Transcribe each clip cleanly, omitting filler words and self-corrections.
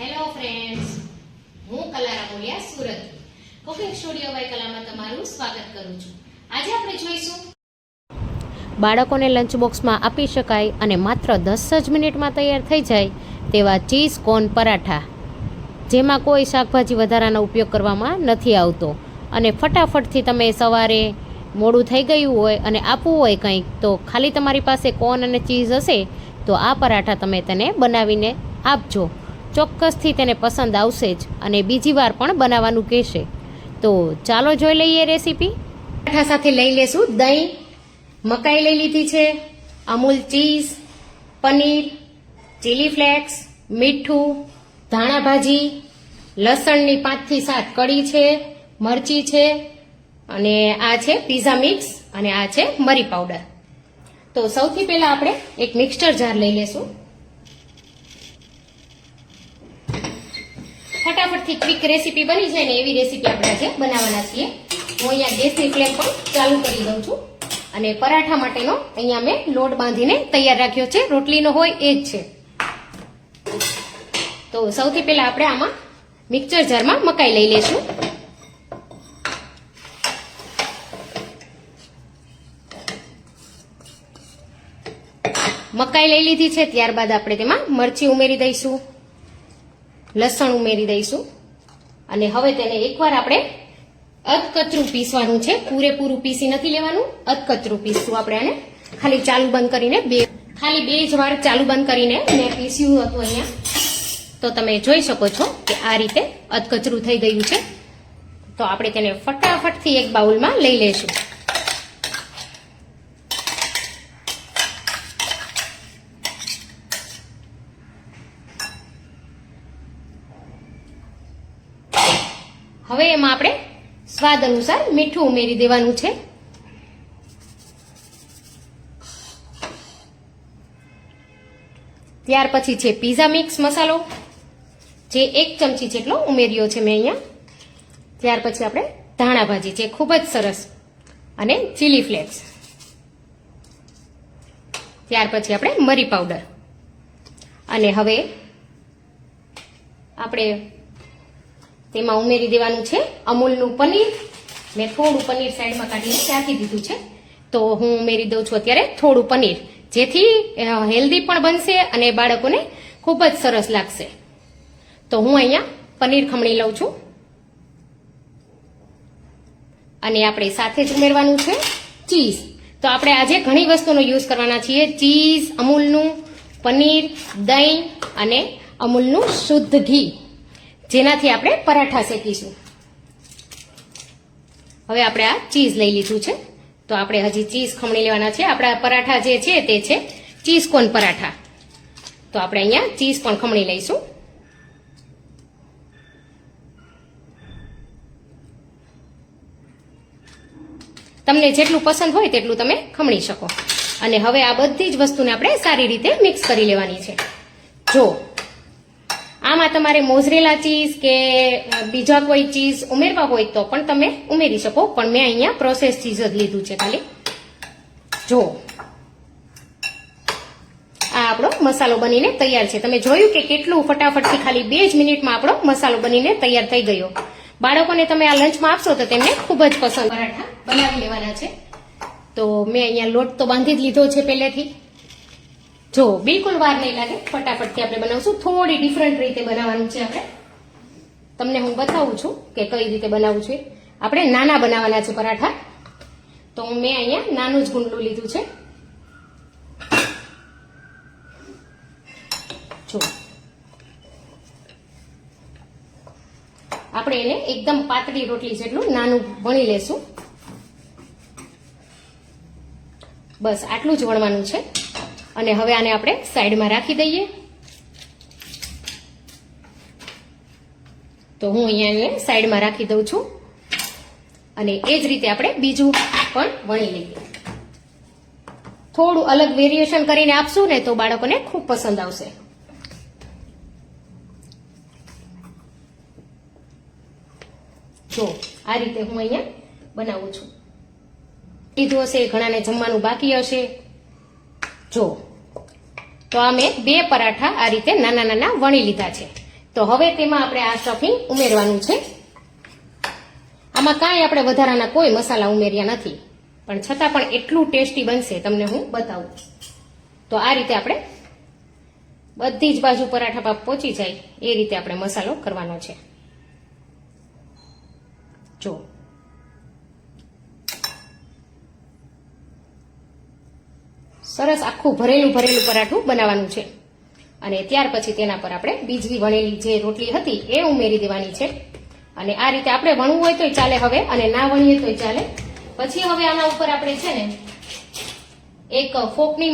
Hello friends, હું Kala Ramoliya Surat cooking studio by કલામાં તમારું સ્વાગત કરું છું. આજે આપણે જોઈશું બાળકોને લંચ બોક્સમાં આપી શકાય અને માત્ર 10 જ મિનિટમાં તૈયાર થઈ જાય તેવા ચીઝ કોર્ન પરાઠા, જેમાં કોઈ શાકભાજી વધારાનો ઉપયોગ કરવામાં નથી આવતો અને ફટાફટથી તમે સવારે મોડું થઈ ગયું હોય અને આપવું હોય કંઈક, તો ખાલી તમારી પાસે કોર્ન અને ચીઝ હશે તો આ પરાઠા તમે તેને બનાવીને આપજો. ચોક્કસથી તેને પસંદ આવશે જ અને બીજી વાર પણ બનાવવાનું કહેશે. તો ચાલો જોઈ લઈએ રેસીપી. પરાઠા સાથે લઈ લેશું દહીં, મકાઈ લઈ લીધી છે, Amul cheese, paneer, chilli flakes, મીઠું, ધાણા ભાજી, લસણની 5 થી 7 કળી છે, મરચી છે અને આ છે પીઝા મિક્સ અને આ છે મરી પાવડર. તો સૌથી પહેલા આપણે એક મિક્સર જાર લઈ લેશું. ફટાફટથી ક્વિક રેસીપી બની જાય ને એવી રેસીપી આપણે આજે બનાવવાના છીએ. હું અહીંયા ગેસની ફ્લેમ પણ ચાલુ કરી દઉં છું અને પરાઠા માટેનો અહીંયા મેં લોટ બાંધીને તૈયાર રાખ્યો છે. રોટલીનો હોય એ જ છે. તો સૌથી પહેલા આપણે આમાં મિક્સર જારમાં મકાઈ લઈ લેશું. મકાઈ લઈ લીધી છે. ત્યારબાદ આપણે તેમાં મરચી ઉમેરી દઈશું, લસણ ઉમેરી દઈશું અને હવે તેને એકવાર આપણે અધકચરું પીસવાનું છે. પૂરેપૂરું પીસી નથી લેવાનું, અધકચરું પીસશું આપણે આને. ખાલી ચાલુ બંધ કરીને બે જ વાર ચાલુ બંધ કરીને મેં પીસ્યું હતું અહીંયા. તો તમે જોઈ શકો છો કે આ રીતે અધકચરું થઈ ગયું છે. તો આપણે તેને ફટાફટથી એક બાઉલમાં લઈ લઈશું. હવે એમાં આપણે સ્વાદ અનુસાર મીઠું ઉમેરી દેવાનું છે. ત્યાર પછી છે પીઝા મિક્સ મસાલો, જે 1 ચમચી જેટલો ઉમેર્યો છે મેં અહીંયા. ત્યાર પછી આપણે ધાણા ભાજી છે, ખૂબ જ સરસ, અને ચીલી ફ્લેક્સ. ત્યાર પછી આપણે મરી પાવડર અને હવે આપણે તેમાં ઉમેરી દેવાનું છે અમૂલનું પનીર. મેં થોડું પનીર સાઈડમાં કાઢીને રાખી દીધું છે, તો હું ઉમેરી દઉં છું અત્યારે થોડું પનીર, જેથી હેલ્ધી પણ બનશે અને બાળકોને ખૂબ જ સરસ લાગશે. તો હું અહીંયા પનીર ખમણી લઉં છું અને આપણે સાથે જ ઉમેરવાનું છે ચીઝ. તો આપણે આજે ઘણી વસ્તુનો યુઝ કરવાના છીએ: ચીઝ, અમૂલનું પનીર, દહીં અને અમૂલનું શુદ્ધ ઘી, જેનાથી આપણે પરાઠા શેકીશું. હવે આપણે આ ચીઝ લઈ લીધું છે, તો આપણે હજી ચીઝ ખમણી લેવાના છે. આપણા પરાઠા જે છે તે છે ચીઝ કોર્ન પરાઠા. તો આપણે અહીંયા ચીઝ પણ ખમણી લઈશું. તમને જેટલું પસંદ હોય તેટલું તમે ખમણી શકો. અને હવે આ બધી જ વસ્તુને આપણે સારી રીતે મિક્સ કરી લેવાની છે. જો આમાં તમારે મોઝરેલા ચીઝ કે બીજા કોઈ ચીઝ ઉમેરવા હોય તો પણ તમે ઉમેરી શકો, પણ મેં અહીંયા પ્રોસેસ ચીઝ જ લીધું છે ખાલી. જો આ આપણો મસાલો બનીને તૈયાર છે. તમે જોયું કે કેટલું ફટાફટથી ખાલી 2 જ મિનિટમાં આપણો મસાલો બનીને તૈયાર થઈ ગયો. બાળકોને તમે આ લંચમાં આપશો તો તેમને ખૂબ જ પસંદ. પરાઠા બનાવી લેવાના છે. તો મેં અહીંયા લોટ તો બાંધી જ લીધો છે પહેલેથી. જો બિલકુલ વાર નહીં લાગે, ફટાફટથી આપણે બનાવશું. થોડી ડિફરન્ટ રીતે બનાવવાનું છે આપણે. તમને હું બતાવું છું કે કઈ રીતે બનાવવું છે. આપણે નાના બનાવવાના છે પરાઠા, તો મેં અહીંયા નાનું જ ગુંડલું લીધું છે. જો આપણે એને એકદમ પાતળી રોટલી જેટલું નાનું વણી લેશું. બસ આટલું જ વણવાનું છે. અને હવે આને આપણે સાઈડમાં રાખી દઈએ. તો હું અહીંયા સાઈડમાં રાખી દઉં છું અને એ જ રીતે આપણે બીજું પણ વણી લઈએ. થોડું અલગ વેરિએશન કરીને આપશું ને તો બાળકોને ખૂબ પસંદ આવશે. જો આ રીતે હું અહીંયા બનાવું છું. કીધું હશે ઘણાને જમવાનું બાકી હશે. જો તો આ મેં 2 પરાઠા આ રીતે નાના નાના વણી લીધા છે. તો હવે તેમાં આપણે આ સ્ટફિંગ ઉમેરવાનું છે. આમાં કાંઈ આપણે વધારાના કોઈ મસાલા ઉમેર્યા નથી, પણ છતાં પણ એટલું ટેસ્ટી બનશે તમને હું બતાવું. તો આ રીતે આપણે બધી જ બાજુ પરાઠા પહોંચી જાય એ રીતે આપણે મસાલો કરવાનો છે. જો સરસ આખું ભરેલું પરાઠું બનાવવાનું છે. અને ત્યાર પછી તેના પર આપણે બીજી વણેલી જે રોટલી હતી એ ઉમેરી દેવાની છે. અને આ રીતે આપણે વણવું હોય તોય ચાલે હવે, અને ના વણીએ તોય ચાલે. પછી હવે આના ઉપર આપણે છે ને એક ફોકની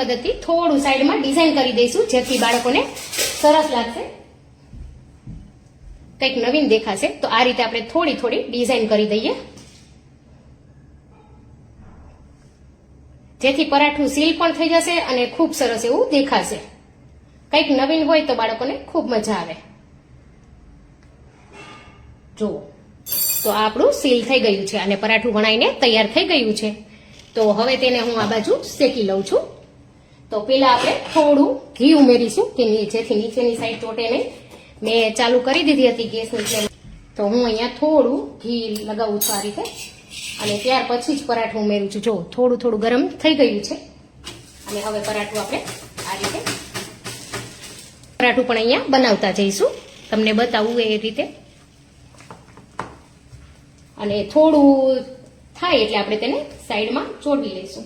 મદદથી થોડું સાઈડમાં ડિઝાઇન કરી દઈશું, જેથી બાળકોને સરસ લાગશે, કંઈક નવીન દેખાશે. તો આ રીતે આપણે થોડી થોડી ડિઝાઇન કરી દઈએ, જેથી પરાઠું સીલ પણ થઈ જશે અને ખૂબ સરસ એવું દેખાશે. કંઈક નવીન હોય તો બાળકોને ખૂબ મજા આવે. જુઓ, તો આ આપણું સીલ થઈ ગયું છે અને પરાઠું વણાઈને તૈયાર થઈ ગયું છે. તો હવે તેને હું આ બાજુ શેકી લઉં છું. તો પેલા આપણે થોડું ઘી ઉમેરીશું કે જેથી નીચેની સાઈડ ચોટે નહીં. મેં ચાલુ કરી દીધી હતી ગેસની ફ્લેમ, તો હું અહીંયા થોડું ઘી લગાવું છું આ રીતે, અને ત્યાર પછી જ પરાઠું ઉમેરું છું. જો થોડું ગરમ થઈ ગયું છે. અને હવે પરાઠું આપણે આ રીતે પરાઠું પણ અહીંયા બનાવતા જઈશું, તમને બતાવું એ રીતે. અને થોડું થાય એટલે આપણે તેને સાઈડમાં ચોટવી લઈશું,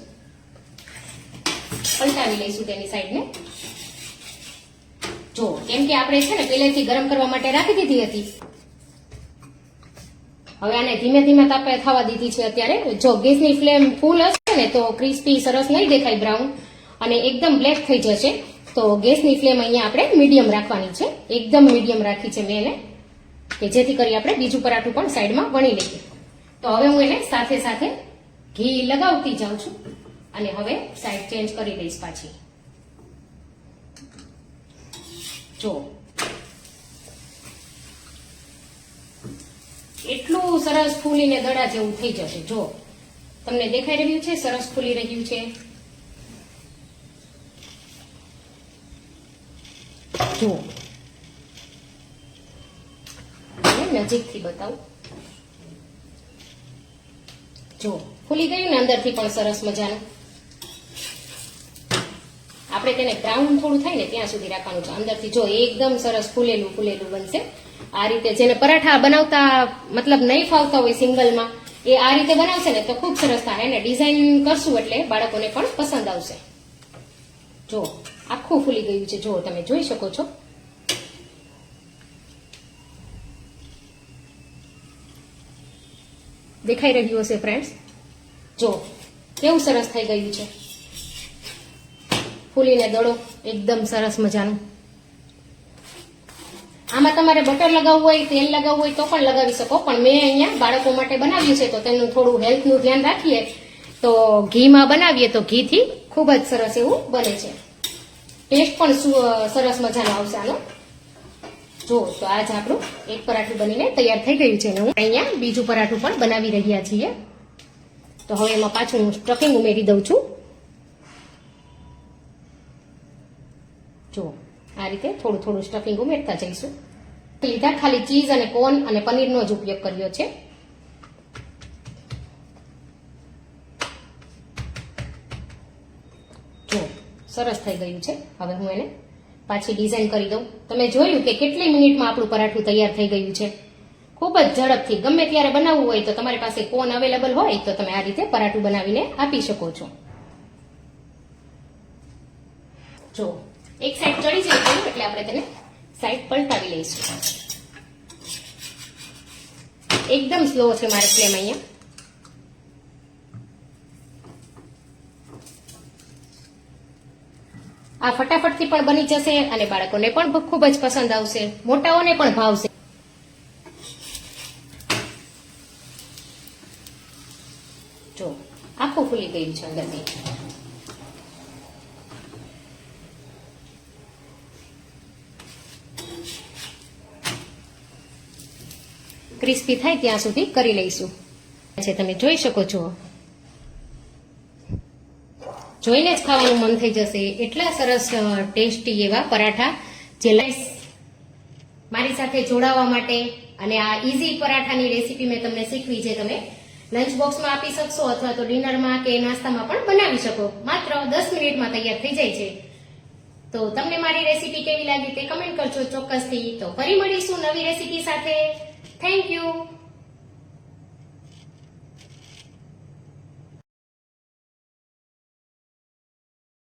પલટાવી લઈશું તેની સાઈડને. જો કેમ કે આપણે છે ને પહેલેથી ગરમ કરવા માટે રાખી દીધી હતી. હવે આને ધીમે ધીમે તાપે થવા દીધી છે અત્યારે. જો ગેસની ફ્લેમ ફૂલ હશે ને તો ક્રિસ્પી સરસ નહીં દેખાય, બ્રાઉન, અને એકદમ બ્લેક થઈ જશે. તો ગેસની ફ્લેમ અહીંયા આપણે મીડિયમ રાખવાની છે, એકદમ મીડિયમ રાખી છે મેં એને, કે જેથી કરી આપણે બીજું પરાઠું પણ સાઈડમાં વણી લઈએ. તો હવે હું એને સાથે સાથે ઘી લગાવતી જાઉં છું, અને હવે સાઈડ ચેન્જ કરી દઈશ પાછી. જો એટલું સરસ ફૂલીને દડા જેવું થઈ જશે. જો તમને દેખાઈ રહ્યું છે, સરસ ફૂલી રહ્યું છે. જો નજીકથી બતાવું. જો ફૂલી ગયું ને અંદરથી પણ સરસ મજાનું. આપણે તેને બ્રાઉન થોડું થાય ને ત્યાં સુધી રાખવાનું છે. અંદરથી જો એકદમ સરસ ફૂલેલું બનશે. આ રીતે જેને પરાઠા બનાવતા મતલબ નહીં ફાવતા હોય સિંગલમાં, એ આ રીતે બનાવશે ને તો ખૂબ સરસ થાય. અને ડિઝાઇન કરશું એટલે બાળકોને પણ પસંદ આવશે. જો આખું ફૂલી ગયું છે, જો તમે જોઈ શકો છો. દેખાઈ રહ્યું હશે ફ્રેન્ડ્સ. જો કેવું સરસ થઈ ગયું છે, ફૂલીને દડો એકદમ સરસ મજાનું. આમાં તમારે બટર લગાવવું હોય, તેલ લગાવવું હોય તો પણ લગાવી શકો, પણ મેં અહીંયા બાળકો માટે બનાવ્યું છે તો તેનું થોડું હેલ્થનું ધ્યાન રાખીએ તો ઘીમાં બનાવીએ તો ઘીથી ખૂબ જ સરસ એવું બને છે. ટેસ્ટ પણ સરસ મજાનો આવશે આનો. જો તો આજ આપણું એક પરાઠું બનીને તૈયાર થઈ ગયું છે, ને હું અહીંયા બીજું પરાઠું પણ બનાવી રહ્યા છીએ. તો હવે એમાં પાછું હું સ્ટફિંગ ઉમેરી દઉં છું. જો આ રીતે થોડું સ્ટફિંગ ઉમેરતા જઈશું. લીધા ખાલી ચીઝ અને કોર્ન અને પનીરનો જ ઉપયોગ કર્યો છે. જો સરસ થઈ ગયું છે. હવે હું એને પાછી ડિઝાઇન કરી દઉં. તમે જોયું કે કેટલી મિનિટમાં આપણું પરાઠું તૈયાર થઈ ગયું છે. ખૂબ જ ઝડપથી. ગમે ત્યારે બનાવવું હોય તો તમારી પાસે કોન અવેલેબલ હોય તો તમે આ રીતે પરાઠું બનાવીને આપી શકો છો. જો એક સાઈડ ચડી જાય એટલે આપણે તેને સાઈડ પલટાવી લઈશું. એકદમ સ્લો છે મારે ફ્લેમ અહીંયા. આ ફટાફટથી પણ બની જશે અને બાળકોને પણ ખૂબ જ પસંદ આવશે, મોટાઓને પણ ભાવશે. જો આખું ફૂલી ગયું છે અંદરથી. ક્રિસ્પી થાય ત્યાં સુધી કરી લઈશું. તમે જોઈ શકો છો, જોઈને જ ખાવાનું મન થઈ જશે. એટલા સરસ ટેસ્ટી એવા પરાઠા જે મારી સાથે જોડાવા માટે અને આ ઈઝી પરાઠાની રેસીપી મેં તમને શીખવી છે તમે લંચ બોક્સમાં આપી શકશો અથવા તો ડિનરમાં કે નાસ્તામાં પણ બનાવી શકો. માત્ર 10 મિનિટમાં તૈયાર થઈ જાય છે. તો તમને મારી રેસીપી કેવી લાગી તે કમેન્ટ કરજો ચોક્કસથી. તો ફરી મળીશું નવી રેસીપી સાથે. Thank you.